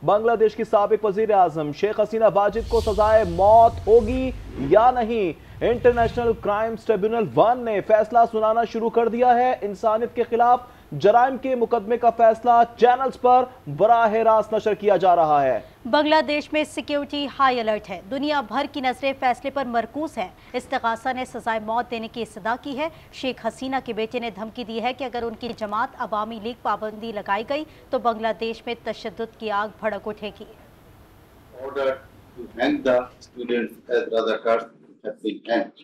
बांग्लादेश की साबिक वजीर आजम शेख हसीना वाजिद को सजाए मौत होगी या नहीं। इंटरनेशनल क्राइम्स ट्रिब्यूनल 1 ने फैसला सुनाना शुरू कर दिया है। इंसानियत के खिलाफ जराइम के मुकदमे का फैसला चैनल्स पर बराह रास्त नशर किया जा रहा है। बांग्लादेश में सिक्योरिटी हाई अलर्ट है। दुनिया भर की नजरें फैसले पर मरकूज हैं। इस्तिगासा ने सजाए मौत देने की इस्तदा की है। शेख हसीना के बेटे ने धमकी दी है कि अगर उनकी जमात अवामी लीग पाबंदी लगाई गई तो बांग्लादेश में तशद्दुद की आग भड़क उठेगी। Order to hang the students as Razakars have been hanged.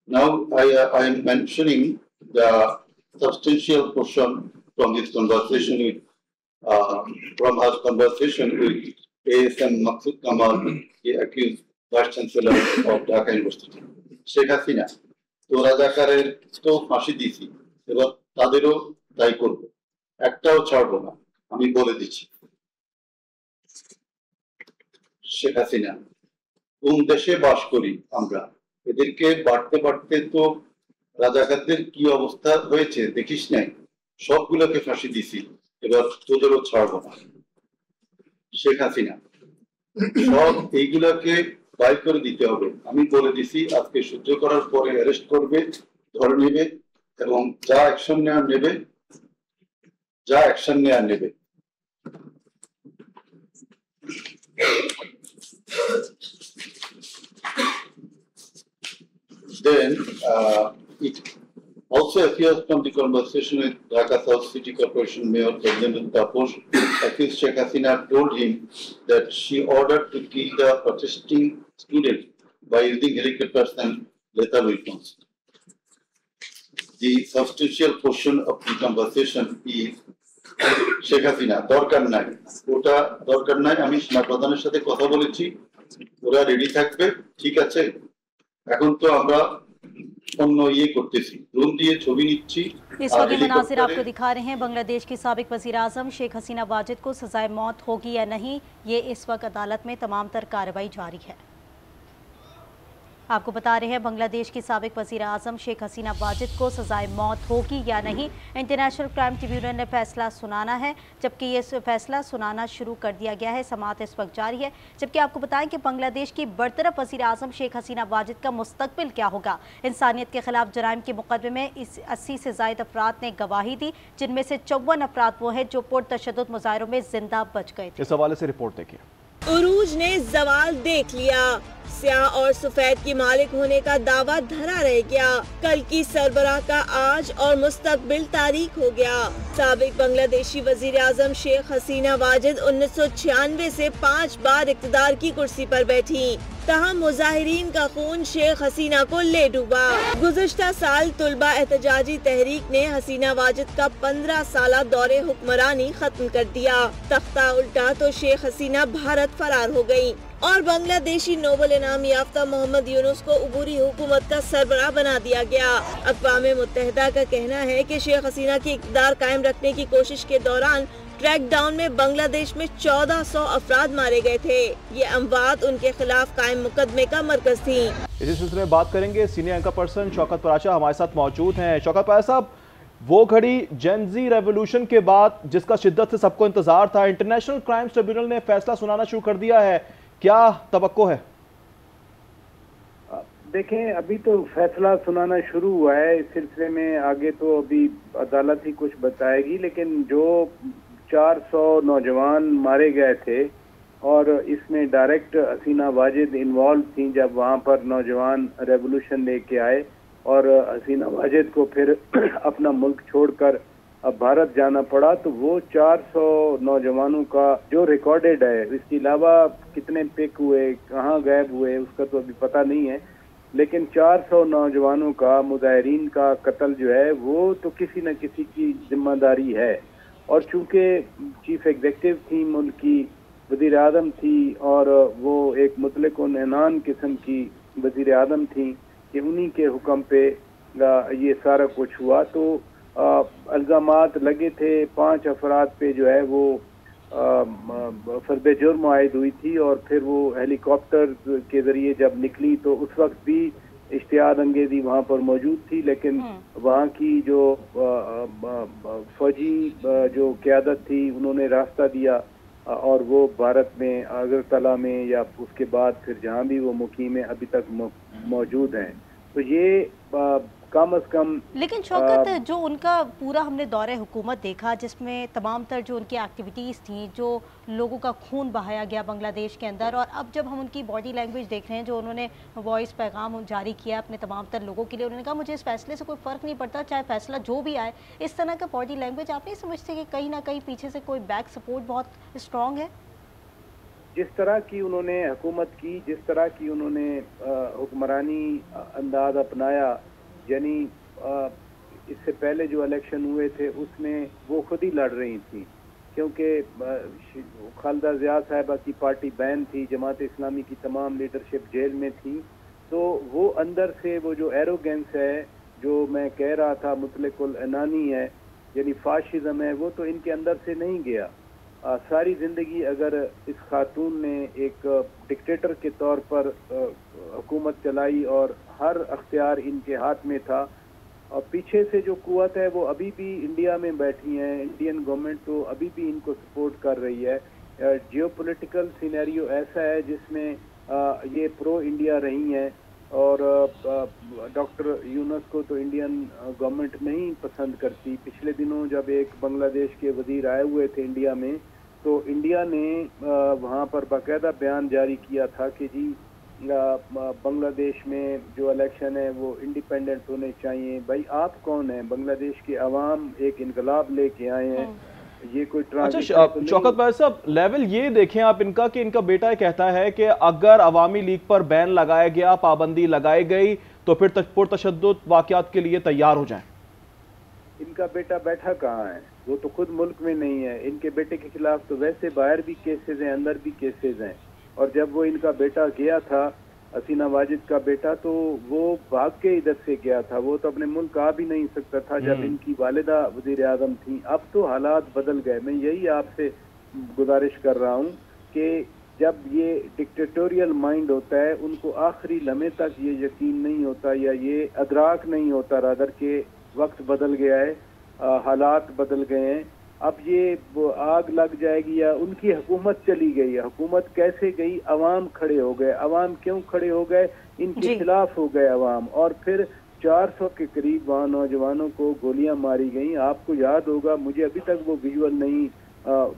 Now I am mentioning the substantial portion from this conversation from her conversation with ASM Maqsood Kamal, the accused Vice Chancellor of Dhaka University. Sheikh Hasina, তো রাজাকারের তো ফাঁসি দিয়েছি, এবার তাদেরও তাই করবো, একটাও ছাড়বো না, আমি বলে দিচ্ছি। শেখ হাসিনা, কোন দেশে বাস করি আমরা? এদেরকে বাড়তে বাড়তে তো রাজাকারদের কি অবস্থা হয়েছে দেখিস নাই, সবগুলোকে ফাঁসি দিছি, এবার তোদেরও ছাড়বো না। শেখ হাসিনা, সব এইগুলাকে বাই করে দিতে হবে, আমি বলে দিছি। আজকে সহ্য করার পরে অ্যারেস্ট করবে, ধরে নেবে এবং যা অ্যাকশন নেওয়ার নেবে। Then it also appears from the conversation with Dhaka South City Corporation Mayor Benjamin Taposh, accused Sheikh Hasina told him that she ordered to kill the protesting students by using helicopters and lethal weapons. The substantial portion of the conversation is Sheikh Hasina, দরকার নাই, ওটা দরকার নাই, আমি সেনাপ্রধানের সাথে কথা বলেছি, ওরা রেডি থাকবে, ঠিক আছে। এখন তো আমরা অন্য ইয়ে করতেছি, ড্রোন দিয়ে ছবি নিচ্ছি। इस वक्त ये मनाजिर आपको दिखा रहे हैं। बांग्लादेश की साबिक वजीर आजम शेख हसीना वाजिद को सजाए मौत होगी या नहीं, ये इस वक्त अदालत में तमाम तर कार्रवाई जारी है। आपको बता रहे हैं बांग्लादेश की साबिक वजीर आजम शेख हसीना वाजिद को सजाए मौत होगी या नहीं। इंटरनेशनल क्राइम ट्रिब्यूनल ने फैसला सुनाना है, जबकि ये फैसला सुनाना शुरू कर दिया गया है। समाअत इस वक्त जारी है। जबकि आपको बताएं कि बांग्लादेश की बरतरफ वजीर आजम शेख हसीना वाजिद का मुस्तकबिल क्या होगा। इंसानियत के खिलाफ जराइम के मुकदमे में 80 से जायद अफराद ने गवाही दी, जिनमें से 54 अफराद वो हैं जो पुरतशद्दुद मुजाहिरों में जिंदा बच गए थे। इस हवाले से रिपोर्ट देखिए। उरूज ने जवाल देख लिया, स्याह और सफेद की मालिक होने का दावा धरा रह गया। कल की सरबराह का आज और मुस्तकबिल तारीख हो गया। साबिक बांग्लादेशी वजीर आजम शेख हसीना वाजिद 1996 से 5 बार इक़्तिदार की कुर्सी पर बैठी, तहम मुजाहिरीन का खून शेख हसीना को ले डूबा। गुज़िश्ता साल तुलबा एहतजाजी तहरीक ने हसीना वाजिद का 15 साला दौरे हुक्मरानी खत्म कर दिया। तख्ता उल्टा तो शेख हसीना भारत फरार हो गयी और बांग्लादेशी नोबल इनाम याफ्ता मोहम्मद यूनुस को उबूरी हुकूमत का सरबराह बना दिया गया। अक़वाम मुत्तहिदा का कहना है कि शेख हसीना की इक़्तिदार कायम रखने की कोशिश के दौरान ट्रैक डाउन में बांग्लादेश में 1400 अफराद मारे गए थे। ये अमवात उनके खिलाफ कायम मुकदमे का मरकज थी। इसी सिलसिले में बात करेंगे, सीनियर एंकर पर्सन शौकत पराशा हमारे साथ मौजूद हैं। शौकत पराशा साहब, वो घड़ी जेनजी रेवोल्यूशन के बाद जिसका शिद्दत से सबको इंतजार था, इंटरनेशनल क्राइम्स ट्रिब्यूनल ने फैसला सुनाना शुरू कर दिया है, क्या तवक्को है? देखें, अभी तो फैसला सुनाना शुरू हुआ है। इस सिलसिले में आगे तो अभी अदालत ही कुछ बताएगी, लेकिन जो 400 नौजवान मारे गए थे और इसमें डायरेक्ट हसीना वाजिद इन्वॉल्व थी। जब वहाँ पर नौजवान रेवोल्यूशन लेके आए और हसीना वाजिद को फिर अपना मुल्क छोड़कर अब भारत जाना पड़ा, तो वो 400 नौजवानों का जो रिकॉर्डेड है, इसके अलावा कितने पिक हुए, कहाँ गायब हुए, उसका तो अभी पता नहीं है, लेकिन 400 नौजवानों का, मुजाहिरीन का कत्ल जो है वो तो किसी न किसी की जिम्मेदारी है। और चूंकि चीफ एग्जीक्यूटिव थी, मुल्क की वजीर आज़म थी और वो एक मुतलक इनान किस्म की वजीर आज़म थी कि उन्हीं के हुक्म पे ये सारा कुछ हुआ, तो इल्ज़ामात लगे थे 5 अफराद पे जो है वो फर्द जुर्म आयद हुई थी। और फिर वो हेलीकॉप्टर के ज़रिए जब निकली तो उस वक्त भी इश्तियाद अंगेजी वहाँ पर मौजूद थी, लेकिन वहाँ की जो फौजी जो क़यादत थी उन्होंने रास्ता दिया और वो भारत में अगरतला में या उसके बाद फिर जहाँ भी वो मुकीम है अभी तक मौजूद हैं। तो ये कम अज कम। लेकिन शौकत, जो उनका पूरा हमने दौरे हुकूमत देखा जिसमें तमाम तर जो उनकी एक्टिविटीज़ थी, जो लोगों का खून बहाया गया बांग्लादेश के अंदर, और अब जब हम उनकी बॉडी लैंग्वेज देख रहे हैं, जो उन्होंने वॉइस पैगाम जारी किया अपने तमाम तर लोगों के लिए, उन्होंने कहा मुझे इस फैसले से कोई फ़र्क नहीं पड़ता, चाहे फैसला जो भी आए। इस तरह का बॉडी लैंग्वेज आप नहीं समझते कि कहीं ना कहीं पीछे से कोई बैक सपोर्ट बहुत स्ट्रॉन्ग है? जिस तरह की उन्होंने हुकूमत की, जिस तरह की उन्होंने हुक्मरानी अंदाज अपनाया, यानी इससे पहले जो इलेक्शन हुए थे उसमें वो खुद ही लड़ रही थी, क्योंकि खालिदा ज़िया साहिबा की पार्टी बैन थी, जमात इस्लामी की तमाम लीडरशिप जेल में थी। तो वो अंदर से वो जो एरोगेंस है, जो मैं कह रहा था मुतलकुल अनानी है, यानी फाशिज्म है, वो तो इनके अंदर से नहीं गया। सारी ज़िंदगी अगर इस खातून ने एक डिक्टेटर के तौर पर हुकूमत चलाई और हर अख्तियार इनके हाथ में था, और पीछे से जो कुव्वत है वो अभी भी इंडिया में बैठी है, इंडियन गवर्नमेंट तो अभी भी इनको सपोर्ट कर रही है। जियोपॉलिटिकल सिनेरियो ऐसा है जिसमें ये प्रो इंडिया रही हैं, और डॉक्टर यूनुस को तो इंडियन गवर्नमेंट नहीं पसंद करती। पिछले दिनों जब एक बांग्लादेश के वजीर आए हुए थे इंडिया में, तो इंडिया ने वहाँ पर बाकायदा बयान जारी किया था कि जी बांग्लादेश में जो इलेक्शन है वो इंडिपेंडेंट होने चाहिए। भाई आप कौन हैं? बांग्लादेश के अवाम एक इनकलाब लेके आए हैं, ये कोई अच्छा शौकत भाई साहब, लेवल ये देखें आप इनका कि इनका बेटा कहता है कि अगर अवामी लीग पर बैन लगाया गया, पाबंदी लगाई गई, तो फिर पुरतशद्दुद वाक़यात के लिए तैयार हो जाएं। इनका बेटा बैठा कहाँ है? वो तो खुद मुल्क में नहीं है। इनके बेटे के खिलाफ तो वैसे बाहर भी केसेस हैं, अंदर भी केसेस हैं। और जब वो इनका बेटा गया था, हसीना वाजिद का बेटा, तो वो भाग के इधर से गया था, वो तो अपने मुल्क आ भी नहीं सकता था जब इनकी वालिदा वजीर आज़म थी। अब तो हालात बदल गए। मैं यही आपसे गुजारिश कर रहा हूँ कि जब ये डिक्टेटोरियल माइंड होता है, उनको आखिरी लम्हे तक ये यकीन नहीं होता या ये अदराक नहीं होता रादर के वक्त बदल गया है, हालात बदल गए हैं। अब ये आग लग जाएगी या उनकी हुकूमत चली गई है। हुकूमत कैसे गई? अवाम खड़े हो गए। अवाम क्यों खड़े हो गए? इनके खिलाफ हो गए अवाम, और फिर 400 के करीब वहाँ नौजवानों को गोलियां मारी गई। आपको याद होगा, मुझे अभी तक वो विजुअल नहीं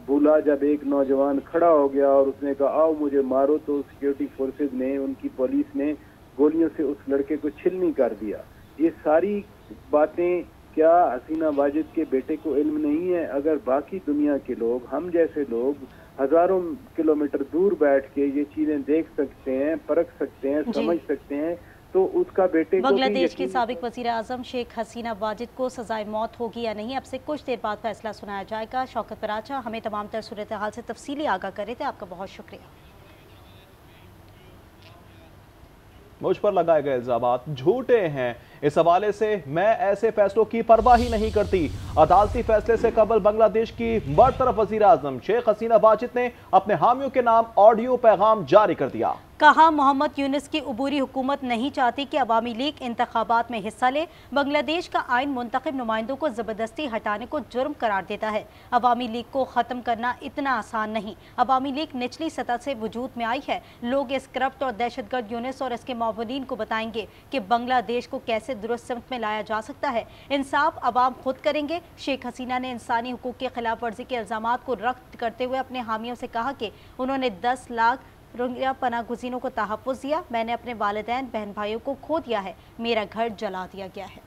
भूला, जब एक नौजवान खड़ा हो गया और उसने कहा आओ मुझे मारो, तो सिक्योरिटी फोर्सेज ने, उनकी पुलिस ने गोलियों से उस लड़के को छिलनी कर दिया। ये सारी बातें क्या हसीना वाजिद के बेटे को इल्म नहीं है? अगर बाकी दुनिया के लोग, हम जैसे लोग हजारों किलोमीटर दूर बैठ के ये चीजें देख सकते हैं, परख सकते हैं, समझ सकते हैं, तो उसका बेटे बांग्लादेश की साबिक वज़ीर आज़म शेख हसीना वाजिद को सजाए मौत होगी या नहीं, अब से कुछ देर बाद फैसला सुनाया जाएगा। शौकत पराचा हमें तमाम तर सूरत हाल से तफसीली आगाह कर रहे थे, आपका बहुत शुक्रिया। मुझ पर लगाए गए इल्जामात झूठे हैं, इस हवाले से मैं ऐसे फैसलों की परवाह ही नहीं करती। अदालती फैसले से कबल बांग्लादेश की बरतरफ वज़ीर आज़म शेख हसीना वाजिद ने अपने हामियों के नाम ऑडियो पैगाम जारी कर दिया। कहा मोहम्मद यूनुस की अबूरी हुकूमत नहीं चाहती कि अवामी लीग इंतखाबात में हिस्सा ले। बांग्लादेश का आइन मुंतखब नुमाइंदों को ज़बरदस्ती हटाने को जुर्म करार देता है। अवामी लीग को ख़त्म करना इतना आसान नहीं। अवामी लीग निचली सतह से वजूद में आई है। लोग इस करप्ट और दहशतगर्द यूनुस और इसके मावलीन को बताएंगे कि बांग्लादेश को कैसे दुरुस्त समत में लाया जा सकता है। इंसाफ अवाम खुद करेंगे। शेख हसीना ने इंसानी हुकूक की खिलाफ वर्जी के इल्जामात को रद्द करते हुए अपने हामियों से कहा कि उन्होंने 10 लाख रोहिंग्या पनाह गुज़ीनों को तहफ़्फ़ुज़ दिया। मैंने अपने वालिदैन बहन भाइयों को खो दिया है, मेरा घर जला दिया गया है।